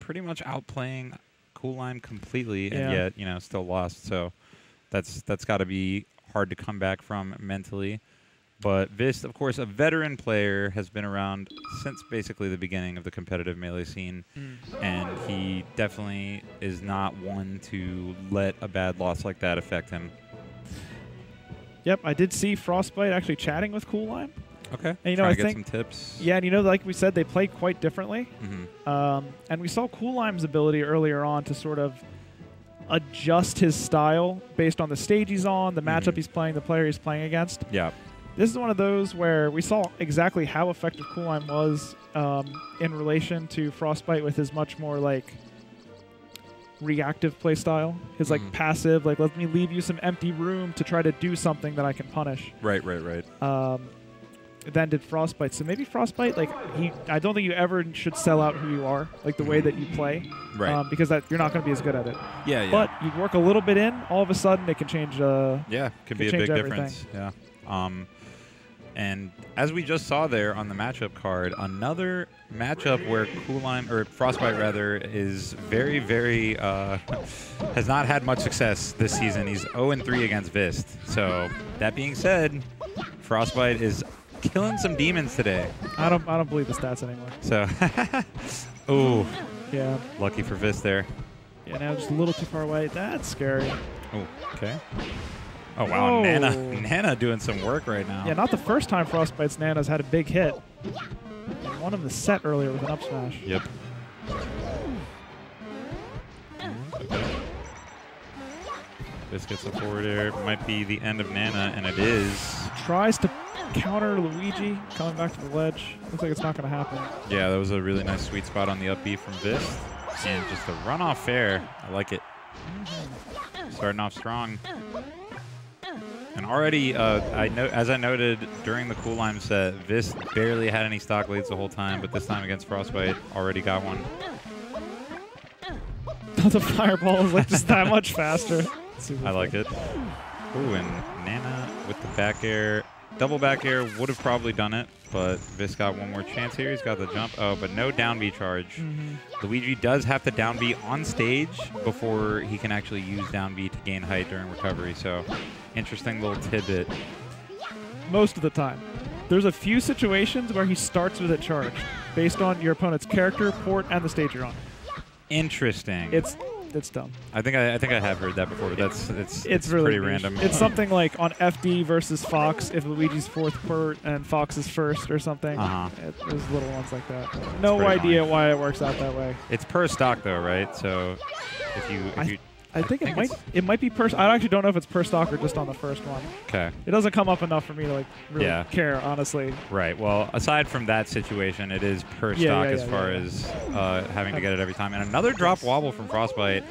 pretty much outplaying Coolime completely, and yet, you know, still lost. So that's got to be hard to come back from mentally. But Vist, of course, a veteran player, has been around since basically the beginning of the competitive Melee scene, and he definitely is not one to let a bad loss like that affect him. Yep, I did see Frostbyte actually chatting with Coolime. Okay. And, you know, I think get some tips. Yeah, and you know, like we said, they play quite differently. And we saw Coolime's ability earlier on to sort of adjust his style based on the stage he's on, the matchup he's playing, the player he's playing against. Yeah. This is one of those where we saw exactly how effective Coolime was in relation to Frostbyte with his much more like reactive play style. His like passive, like let me leave you some empty room to try to do something that I can punish. Right. Then did Frostbyte. So maybe Frostbyte, like I don't think you ever should sell out who you are, like the way that you play, right? Because that you're not going to be as good at it. Yeah. But you work a little bit in, all of a sudden it can change. Yeah, could be a big everything. difference. Yeah. And as we just saw there on the matchup card, another matchup where Coolime, or Frostbyte rather, is very, very has not had much success this season. He's 0-3 against Vist. So that being said, Frostbyte is killing some demons today. I don't believe the stats anymore. So, ooh, yeah, lucky for Vist there. Yeah, now just a little too far away. That's scary. Oh, okay. Oh, wow. Nana doing some work right now. Yeah, not the first time Frostbyte's Nana's had a big hit. And one of the set earlier with an up smash. Yep. Okay. This gets a forward air. Might be the end of Nana, and it is. Tries to counter Luigi, coming back to the ledge. Looks like it's not going to happen. Yeah, that was a really nice sweet spot on the up B from Vist. And just a runoff fair. I like it. Starting off strong. And already, as I noted during the Coolime set, Vist barely had any stock leads the whole time, but this time against Frostbyte, already got one. The fireball is like just that much faster. I like it. Ooh, and Nana with the back air. Double back air would have probably done it, but Vist got one more chance here. He's got the jump. Oh, but no down B charge. Luigi does have to down B on stage before he can actually use down B to gain height during recovery. So, interesting little tidbit. Most of the time. There's a few situations where he starts with a charge based on your opponent's character, port, and the stage you're on. Interesting. It's dumb. I think I have heard that before, but it's really pretty niche. random. It's something like on FD versus Fox, if Luigi's fourth port and Fox is first or something. There's little ones like that. No idea why it works out that way. It's per stock though, right? So if you I think it might be per. I actually don't know if it's per stock or just on the first one. Okay. It doesn't come up enough for me to like really care, honestly. Right. Well, aside from that situation, it is per stock as far as having to get it every time. And another drop wobble from Frostbyte.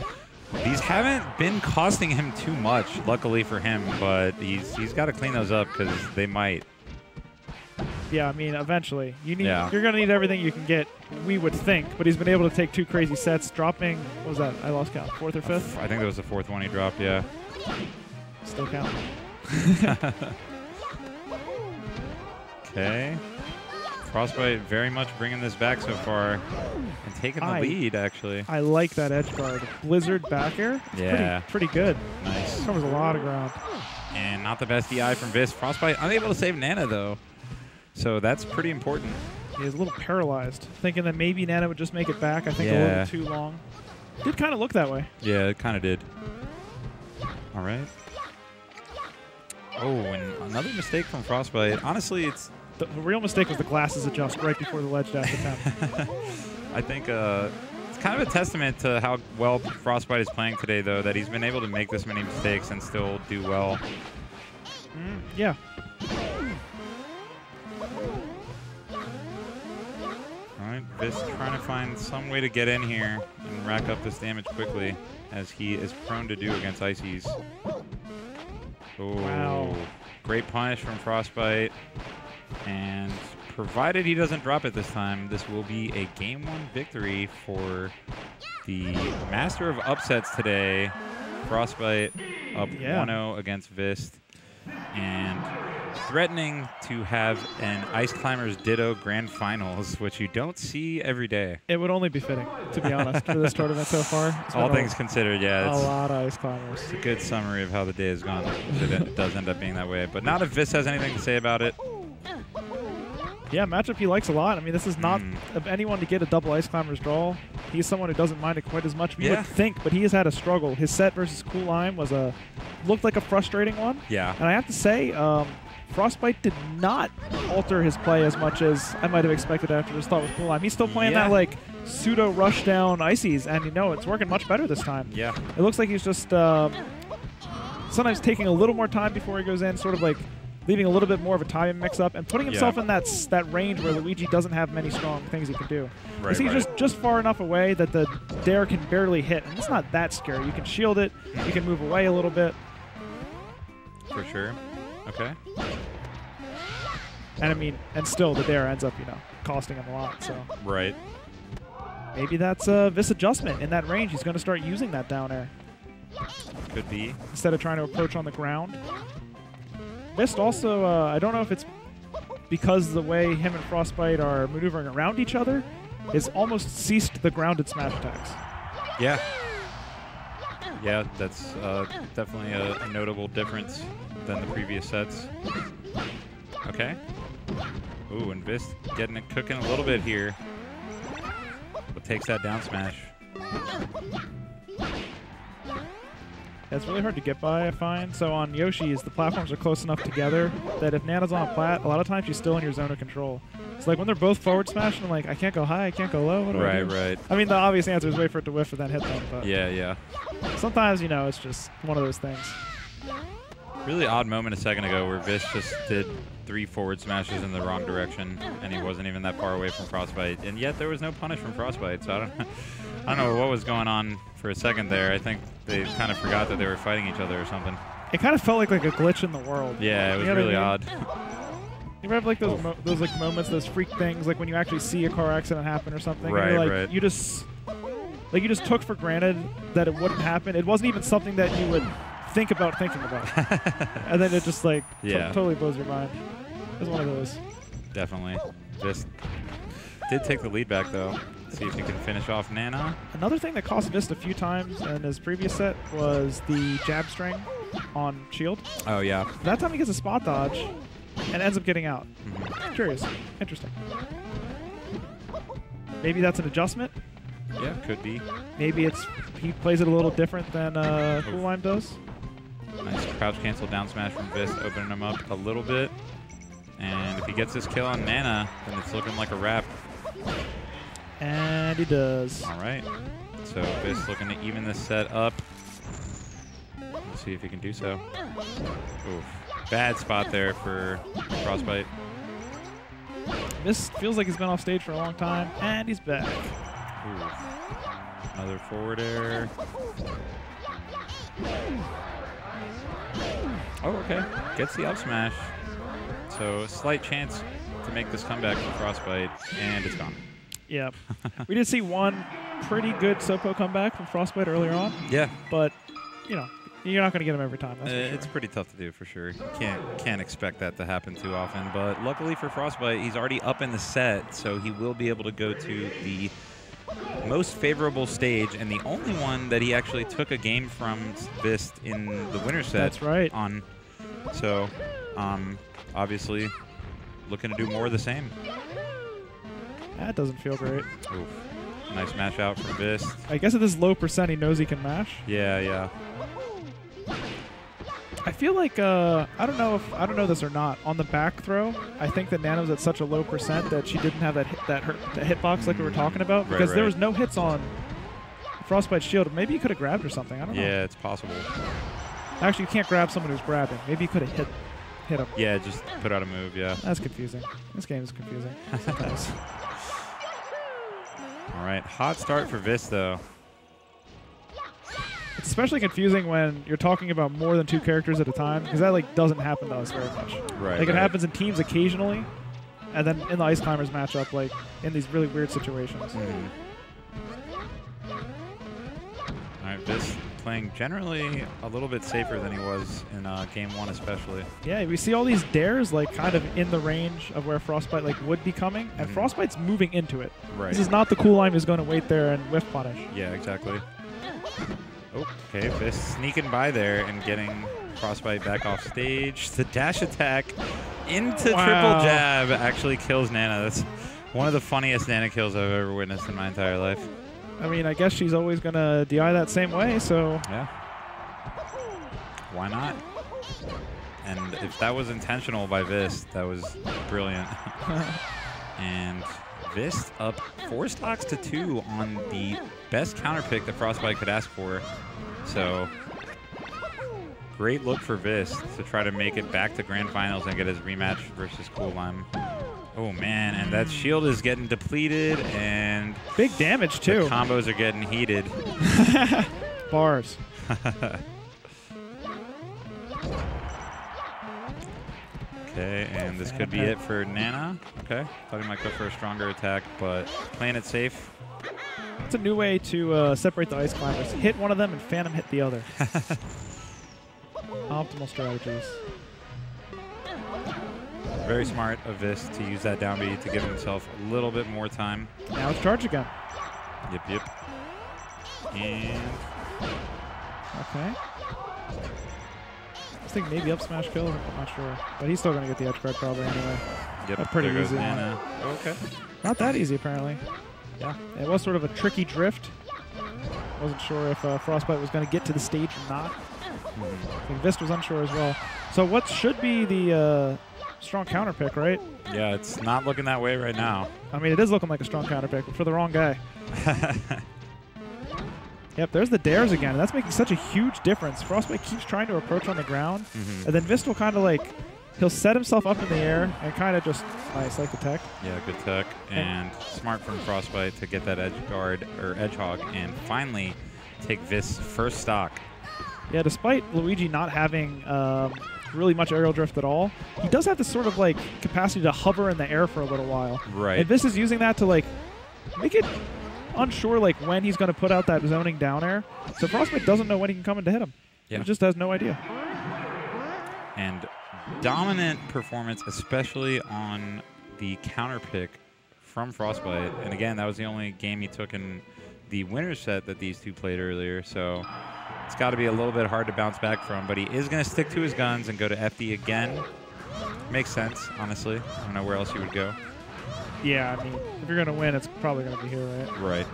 These haven't been costing him too much, luckily for him, but he's got to clean those up because they might. Yeah, I mean, eventually. You're going to need everything you can get, we would think, but he's been able to take 2 crazy sets, dropping, what was that? I lost count. 4th or 5th? I think that was the 4th one he dropped, yeah. Still counting. Okay. Frostbyte very much bringing this back so far and taking the lead, actually. I like that edge guard. Blizzard back air? It's pretty good. Nice. Covers a lot of ground. And not the best DI from Vist. Frostbyte unable to save Nana, though. So that's pretty important. He is a little paralyzed, thinking that maybe Nana would just make it back. I think a little too long. Did kind of look that way. Yeah, it kind of did. All right. Oh, and another mistake from Frostbyte. Honestly, it's... The real mistake was the glasses adjust right before the ledge dash attempt. I think it's kind of a testament to how well Frostbyte is playing today, though, that he's been able to make this many mistakes and still do well. Yeah. All right, Vist trying to find some way to get in here and rack up this damage quickly, as he is prone to do against Ices. Oh, wow. Great punish from Frostbyte. And provided he doesn't drop it this time, this will be a Game 1 victory for the master of upsets today. Frostbyte up 1-0 against Vist. And threatening to have an Ice Climbers Ditto Grand Finals, which you don't see every day. It would only be fitting, to be honest, for this tournament so far. All things considered, yeah. A lot of Ice Climbers. It's a good summary of how the day has gone. It does end up being that way. But not if Vist has anything to say about it. Yeah, matchup he likes a lot. I mean, this is not of anyone to get a double Ice Climbers draw. He's someone who doesn't mind it quite as much. We would think, but he has had a struggle. His set versus Cool Lime was looked like a frustrating one. Yeah. And I have to say, Frostbyte did not alter his play as much as I might have expected after his thought with Cool Lime. He's still playing that like pseudo rush down ices, and it's working much better this time. Yeah. It looks like he's just sometimes taking a little more time before he goes in, sort of like leaving a little bit more of a timing mix-up and putting himself in that range where Luigi doesn't have many strong things he can do. Right, he's just far enough away that the dare can barely hit, and it's not that scary. You can shield it, you can move away a little bit. For sure. Okay. And I mean, and still the dare ends up, costing him a lot. So right. Maybe that's a Vist adjustment in that range. He's going to start using that down air. Could be. Instead of trying to approach on the ground. Vist also, I don't know if it's because the way him and Frostbyte are maneuvering around each other, is almost ceased the grounded smash attacks. Yeah. Yeah, that's definitely a notable difference than the previous sets. Okay. Ooh, and Vist getting it cooking a little bit here. But takes that down smash. It's really hard to get by, I find. So on Yoshi's, the platforms are close enough together that if Nana's on a plat, a lot of times she's still in your zone of control. It's like when they're both forward smashing, I'm like, I can't go high, I can't go low. What do I do? Right. I mean, the obvious answer is wait for it to whiff and then hit them. But yeah. sometimes, it's just one of those things. Really odd moment a second ago where Vist just did 3 forward smashes in the wrong direction, and he wasn't even that far away from Frostbyte, and yet there was no punish from Frostbyte. So I don't know what was going on for a second there. I think they kind of forgot that they were fighting each other or something. It kind of felt like a glitch in the world. Yeah, it was really odd. You ever have like those like moments, those freak things, like when you actually see a car accident happen or something? Right, and you're like, right. You just took for granted that it wouldn't happen. It wasn't even something that you would think about thinking about. And then it just like totally blows your mind. It was one of those. Definitely. Vist did take the lead back though. See if he can finish off Nana. Another thing that cost Vist a few times in his previous set was the jab string on shield. Oh yeah. That time he gets a spot dodge and ends up getting out. Curious. Interesting. Maybe that's an adjustment. Yeah, could be. Maybe he plays it a little different than Cool Lime does. Nice crouch cancel down smash from Vist, opening him up a little bit. And if he gets this kill on Nana, then it's looking like a wrap. And he does. All right. So Vist looking to even this set up. Let's see if he can do so. Oof. Bad spot there for Frostbyte. Vist feels like he's been off stage for a long time, and he's back. Oof. Another forward air. Oh, okay. Gets the up smash. So a slight chance to make this comeback for Frostbyte, and it's gone. Yeah. We did see one pretty good Sopo comeback from Frostbyte earlier on. Yeah. But, you're not going to get him every time. That's for sure. It's pretty tough to do, for sure. You can't expect that to happen too often. But luckily for Frostbyte, he's already up in the set, so he will be able to go to the most favorable stage and the only one that he actually took a game from Vist in the winner set. That's right. So, obviously, looking to do more of the same. That doesn't feel great. Oof. Nice mash out from Vist. I guess at this low percent, he knows he can mash. Yeah. I feel like I don't know this or not. On the back throw, I think that Nano's at such a low percent that she didn't have that hitbox like we were talking about because there was no hits on Frostbyte's shield. Maybe he could have grabbed or something. I don't know. Yeah, it's possible. Actually, you can't grab someone who's grabbing. Maybe you could have hit him. Yeah, just put out a move. Yeah. That's confusing. This game is confusing sometimes. All right, hot start for Vist though. It's especially confusing when you're talking about more than 2 characters at a time, because that doesn't happen to us very much. Right. It happens in teams occasionally, and then in the Ice Climbers matchup, in these really weird situations. All right, Vist playing generally a little bit safer than he was in game 1 especially. Yeah, we see all these dares like kind of in the range of where Frostbyte like would be coming, and Frostbyte's moving into it. Right. This is not the cool line who's going to wait there and whiff punish. Yeah, exactly. Oh, okay, Vist sneaking by there and getting Frostbyte back off stage. The dash attack into triple jab actually kills Nana. That's one of the funniest Nana kills I've ever witnessed in my entire life. I mean, I guess she's always going to DI that same way, so... Yeah. Why not? And if that was intentional by Vist, that was brilliant. And Vist up 4 stocks to 2 on the best counter pick that Frostbyte could ask for. So, great look for Vist to try to make it back to Grand Finals and get his rematch versus Cool Lime. Oh, man, and that shield is getting depleted, and... Big damage, too. The combos are getting heated. Bars. Okay, and this could be it for Nana. Okay, thought he might go for a stronger attack, but playing it safe. It's a new way to separate the ice climbers. Hit one of them and Phantom hit the other. Optimal strategies. Very smart of Vist to use that down B to give himself a little bit more time. Now it's charge again. Yep. And... Okay. I think maybe up smash kills, I'm not sure. But he's still going to get the edge guard probably anyway. Yep, that's pretty easy. Nana. Okay. Not that easy, apparently. Yeah. It was sort of a tricky drift. Wasn't sure if Frostbyte was going to get to the stage or not. I think Vist was unsure as well. So what should be the strong counter pick, right? Yeah, it's not looking that way right now. I mean, it is looking like a strong counter pick, but for the wrong guy. Yep, there's the dares again, and that's making such a huge difference. Frostbyte keeps trying to approach on the ground, and then Vist will kind of like, he'll set himself up in the air and kind of just, nice, like the tech. Yeah, good tech, and smart from Frostbyte to get that edge guard, or edge hog, and finally take Vist's first stock. Yeah, despite Luigi not having really much aerial drift at all, he does have this sort of like capacity to hover in the air for a little while. Right. And Vist is using that to like make it unsure like when he's going to put out that zoning down air. So Frostbyte doesn't know when he can come in to hit him. Yeah. He just has no idea. And dominant performance, especially on the counter pick from Frostbyte. And again, that was the only game he took in the winner's set that these two played earlier. So it's got to be a little bit hard to bounce back from. But he is going to stick to his guns and go to FD again. Makes sense, honestly. I don't know where else he would go. Yeah, I mean, if you're going to win, it's probably going to be here, right? Right.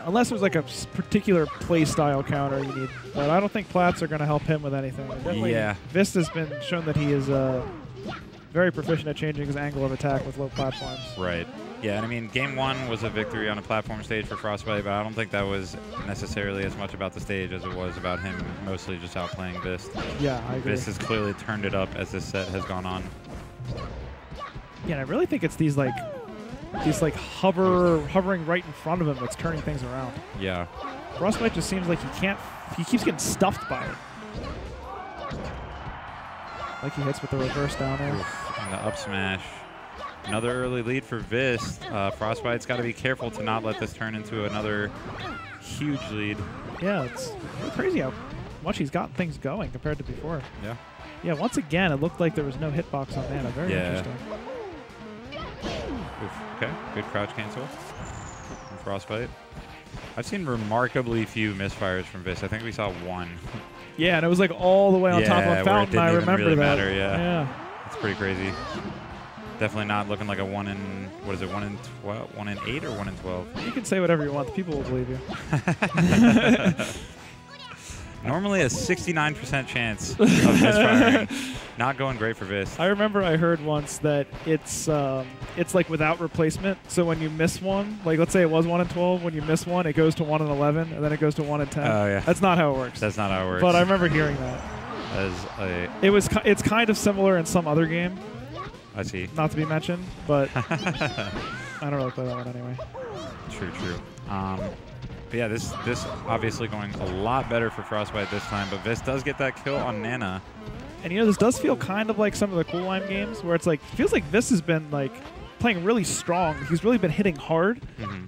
Unless there's like a particular play style counter you need. But I don't think plats are going to help him with anything. Yeah. Vist has been shown that he is very proficient at changing his angle of attack with low platforms. Right. Yeah, and I mean, game 1 was a victory on a platform stage for Frostbyte, but I don't think that was necessarily as much about the stage as it was about him mostly just outplaying Vist. Yeah, I agree. Vist has clearly turned it up as this set has gone on. Yeah, and I really think it's these hovering right in front of him that's turning things around. Yeah. Frostbyte just seems like he keeps getting stuffed by it. Like he hits with the reverse down there. Oof, and the up smash. Another early lead for Vist. Frostbyte's got to be careful to not let this turn into another huge lead. Yeah, it's really crazy how much he's gotten things going compared to before. Yeah. Yeah, once again, it looked like there was no hitbox on Nana. Very interesting. Oof, okay, good crouch cancel from Frostbyte. I've seen remarkably few misfires from Vist. I think we saw one. Yeah, and it was like all the way on top of a fountain. I remember really that. Matter, yeah. Yeah. It's pretty crazy. Definitely not looking like a 1 in, what is it, 1 in 12, 1 in 8 or 1 in 12? You can say whatever you want. The people will believe you. Normally a 69% chance of misfiring. Not going great for Vist. I remember I heard once that it's like without replacement. So when you miss one, like let's say it was 1 in 12, when you miss one, it goes to 1 in 11, and then it goes to 1 in 10. Oh, yeah. That's not how it works. That's not how it works. But I remember hearing that. It's kind of similar in some other game. I see. Not to be mentioned, but I don't really play that one anyway. True. But yeah, this obviously going a lot better for Frostbyte this time, but Vist does get that kill on Nana. And you know, this does feel kind of like some of the Cool Lime games where it's like, it feels like Vist has been like playing really strong. He's really been hitting hard.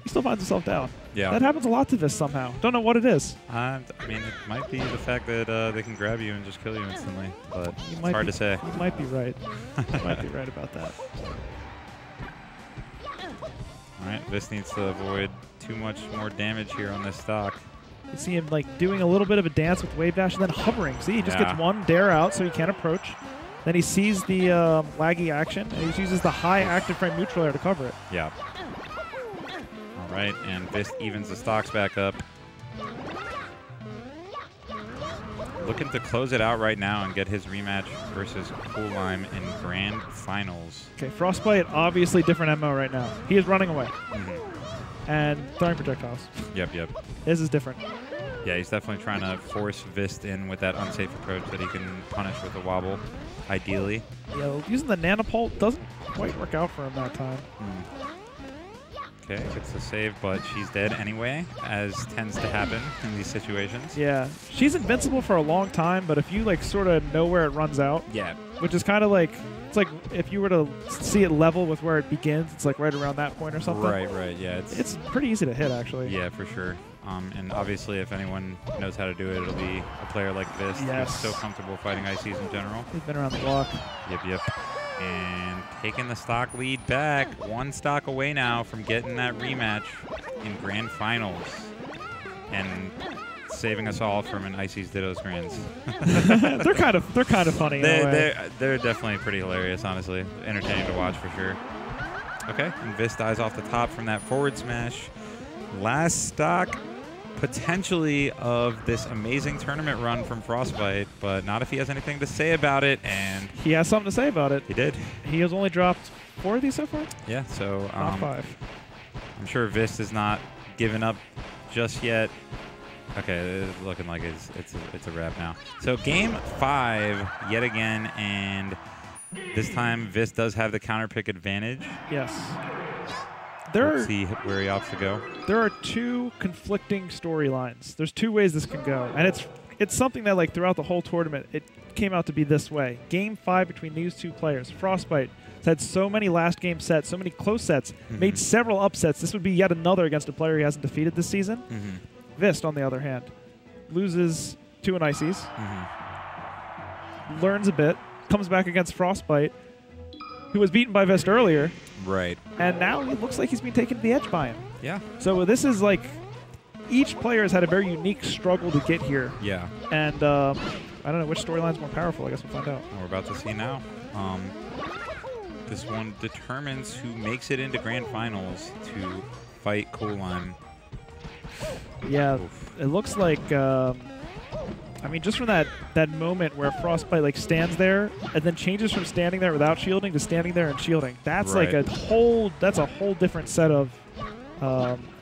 He still finds himself down. Yeah. That happens a lot to Vist somehow. Don't know what it is. I mean, it might be the fact that they can grab you and just kill you instantly, but it's hard to say. You might be right. You might be right about that. All right, Vist needs to avoid too much more damage here on this stock. You see him like doing a little bit of a dance with wave dash and then hovering. See, he just gets one dare out so he can't approach. Then he sees the laggy action and he uses the high active frame neutral air to cover it. Yeah. All right, and Vist evens the stocks back up. Looking to close it out right now and get his rematch versus Cool Lime in Grand Finals. Okay, Frostbyte, obviously different MO right now. He is running away and throwing projectiles. Yep. His is different. Yeah, he's definitely trying to force Vist in with that unsafe approach that he can punish with a wobble, ideally. Yeah, using the nanopult doesn't quite work out for him that time. Okay, gets the save, but she's dead anyway, as tends to happen in these situations. Yeah, she's invincible for a long time, but if you like sort of know where it runs out, which is kind of like, it's like if you were to see it level with where it begins, it's like right around that point or something. Right, yeah. It's pretty easy to hit, actually. Yeah, for sure. And obviously, if anyone knows how to do it, it'll be a player like Vist who's so comfortable fighting ICs in general. He's been around the block. Yep. And taking the stock lead back, one stock away now from getting that rematch in Grand Finals. And saving us all from an Ices Dittos Grands. they're kind of funny. They're definitely pretty hilarious, honestly. Entertaining to watch for sure. Okay, and Vist dies off the top from that forward smash. Last stock potentially of this amazing tournament run from Frostbyte, but not if he has anything to say about it. And he has something to say about it. He did. He has only dropped 4 of these so far? Yeah, so not 5. I'm sure Vist is not giving up just yet. Okay, it's looking like it's a wrap now. So game 5 yet again, and this time Vist does have the counter pick advantage. Yes. Let's see where he opts to go. There are 2 conflicting storylines. There's 2 ways this can go, and it's something that like throughout the whole tournament it came out to be this way. Game 5 between these 2 players. Frostbyte has had so many last game sets, so many close sets, made several upsets. This would be yet another against a player he hasn't defeated this season. Vist, on the other hand, loses to an Ices, learns a bit, comes back against Frostbyte, who was beaten by Vist earlier. Right. And now it looks like he's being taken to the edge by him. Yeah. So this is like, each player has had a very unique struggle to get here. Yeah. And I don't know which storyline's more powerful. I guess we'll find out. We're about to see now. This one determines who makes it into Grand Finals to fight Cool Lime. Yeah, it looks like, I mean, just from that moment where Frostbyte like stands there and then changes from standing there without shielding to standing there and shielding. That's like a whole different set of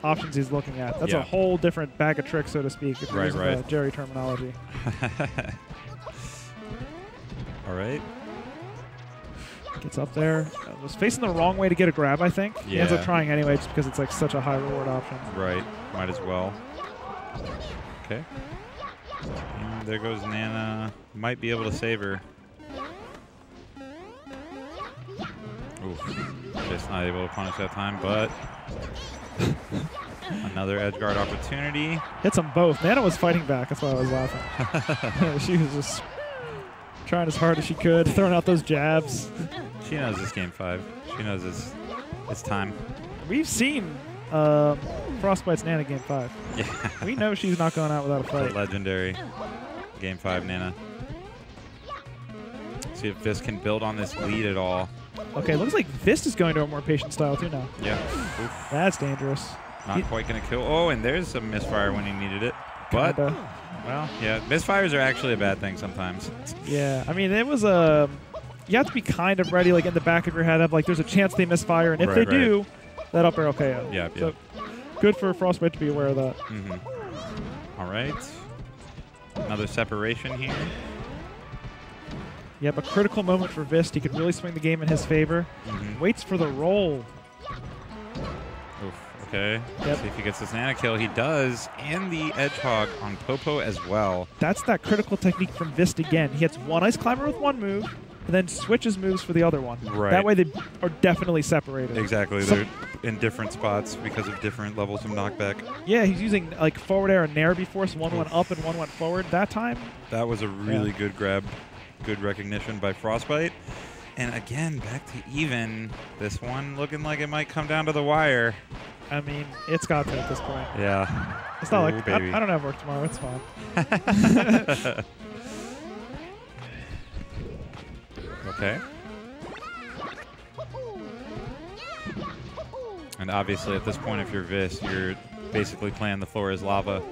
options he's looking at. That's a whole different bag of tricks, so to speak, if you're using Jerry terminology. All right. Gets up there. Was facing the wrong way to get a grab, I think. Yeah. He ends up trying anyway just because it's like such a high reward option. Right. Might as well. Okay. And there goes Nana. Might be able to save her. Oof. Just not able to punish that time, but another edge guard opportunity. Hits them both. Nana was fighting back. That's why I was laughing. She was just trying as hard as she could, throwing out those jabs. She knows it's game 5. She knows it's time. We've seen Frostbyte's Nana game 5. Yeah. We know she's not going out without a fight. The legendary game 5 Nana. See if Vist can build on this lead at all. Okay, looks like Vist is going to a more patient style too now. Yeah. Oof. That's dangerous. Not quite going to kill. Oh, and there's a misfire when he needed it. But, well, yeah, misfires are actually a bad thing sometimes. Yeah, I mean, it was a... You have to be kind of ready, like in the back of your head, of like there's a chance they misfire, and if they do, that up air KO. Yeah, so good for Frostbyte to be aware of that. All right. Another separation here. Yep, a critical moment for Vist. He could really swing the game in his favor. Waits for the roll. Oof, okay. Yep. See if he gets this Nana kill. He does, and the edge hog on Popo as well. That's that critical technique from Vist again. He hits one Ice Climber with one move, and then switches moves for the other one. Right. That way they are definitely separated. Exactly. They're in different spots because of different levels of knockback. Yeah, he's using like forward air and nair before, so one went up and one went forward that time. That was a really good grab. Good recognition by Frostbyte. And again, back to even. This one looking like it might come down to the wire. I mean, it's got to at this point. Yeah. It's not like, I don't have work tomorrow. It's fine. Okay. And obviously at this point, if you're Vist, you're basically playing the floor as lava.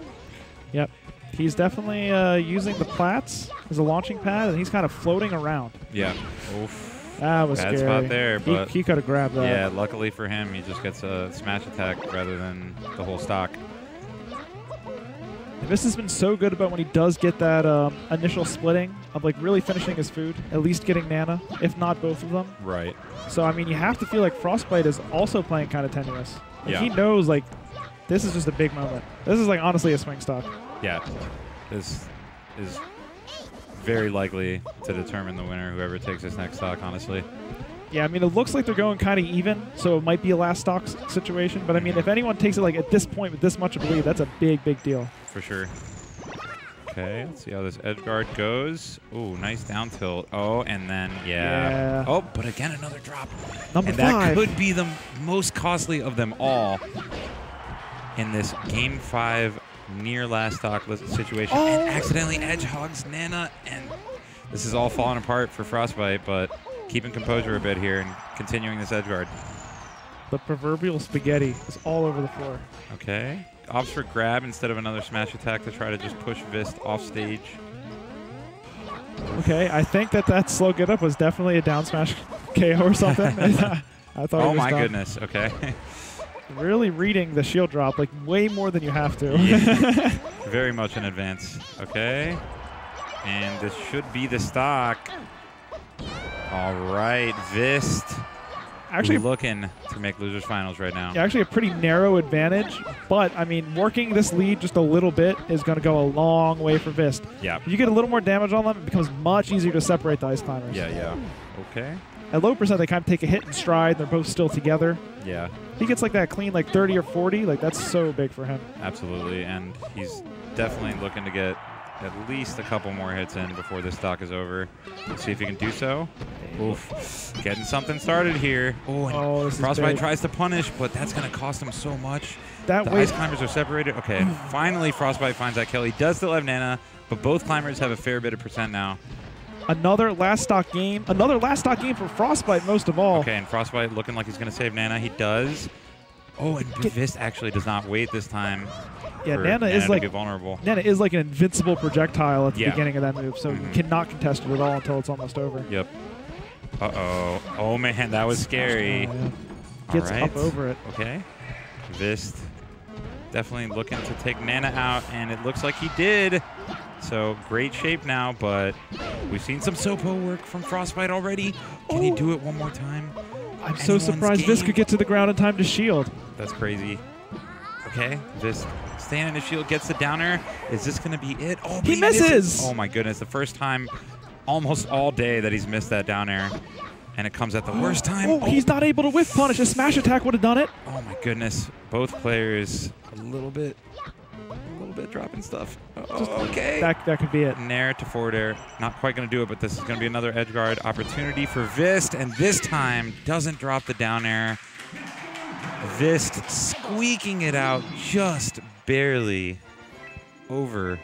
Yep. He's definitely using the plats as a launching pad, and he's kind of floating around. Yeah. Oof. That was bad scary. spot there, but he could have grabbed that. Yeah, luckily for him, he just gets a smash attack rather than the whole stock. This has been so good about when he does get that initial splitting of like really finishing his food, at least getting Nana, if not both of them. Right. So, I mean, you have to feel like Frostbyte is also playing kind of tenuous. Like, Yeah. he knows, like, this is just a big moment. This is, like, honestly a swing stock. Yeah. This is very likely to determine the winner, whoever takes this next stock, honestly. Yeah, I mean, it looks like they're going kind of even, so it might be a last stock situation. But, I mean, if anyone takes it, like, at this point with this much of a lead, that's a big, big deal. For sure. Okay, let's see how this edge guard goes. Ooh, nice down tilt. Oh, and then, yeah. Oh, but again, another drop. Number 5. And that could be the most costly of them all in this Game 5 near last stock situation. Oh. And accidentally edge hogs Nana. And this is all falling apart for Frostbyte, but keeping composure a bit here and continuing this edge guard. The proverbial spaghetti is all over the floor. Okay. Opts for grab instead of another smash attack to try to just push Vist off stage. Okay, I think that slow get up was definitely a down smash KO or something. I thought. Oh my goodness. Okay. Really reading the shield drop like way more than you have to. Yeah. Very much in advance. Okay. And this should be the stock. All right, Vist. Actually, looking to make losers finals right now. Yeah, actually a pretty narrow advantage, but I mean, working this lead just a little bit is going to go a long way for Vist. Yeah. If you get a little more damage on them, it becomes much easier to separate the ice climbers. Yeah, yeah. Okay. At low percent, they kind of take a hit in stride. They're both still together. Yeah. If he gets like that clean, like 30 or 40, like that's so big for him. Absolutely, and he's definitely looking to get at least a couple more hits in before this stock is over. Let's see if he can do so. Oof. Getting something started here. Oh, and Frostbyte tries to punish, but that's going to cost him so much. The ice climbers are separated. Okay, and finally Frostbyte finds that kill. He does still have Nana, but both climbers have a fair bit of percent now. Another last stock game. Another last stock game for Frostbyte most of all. Okay, and Frostbyte looking like he's going to save Nana. He does. Oh, and Vist actually does not wait this time. Yeah, Nana is like vulnerable. Nana is like an invincible projectile at the beginning of that move, so you cannot contest it at all until it's almost over. Yep. Uh-oh. Oh, man, that was scary. Gets up over it. Okay. Vist definitely looking to take Nana out, and it looks like he did. So great shape now, but we've seen some Sopo work from Frostbyte already. Can he do it one more time? I'm so surprised Vist could get to the ground in time to shield. That's crazy. Okay, Vist staying in the shield, gets the downer. Is this going to be it? Oh, he misses! Oh my goodness, the first time almost all day that he's missed that down air. And it comes at the worst time. Oh, he's not able to whiff punish. A smash attack would have done it. Oh my goodness. Both players a little bit dropping stuff. Okay. That could be it. Nair to forward air. Not quite going to do it, but this is going to be another edge guard opportunity for Vist. And this time doesn't drop the down air. Vist squeaking it out just barely over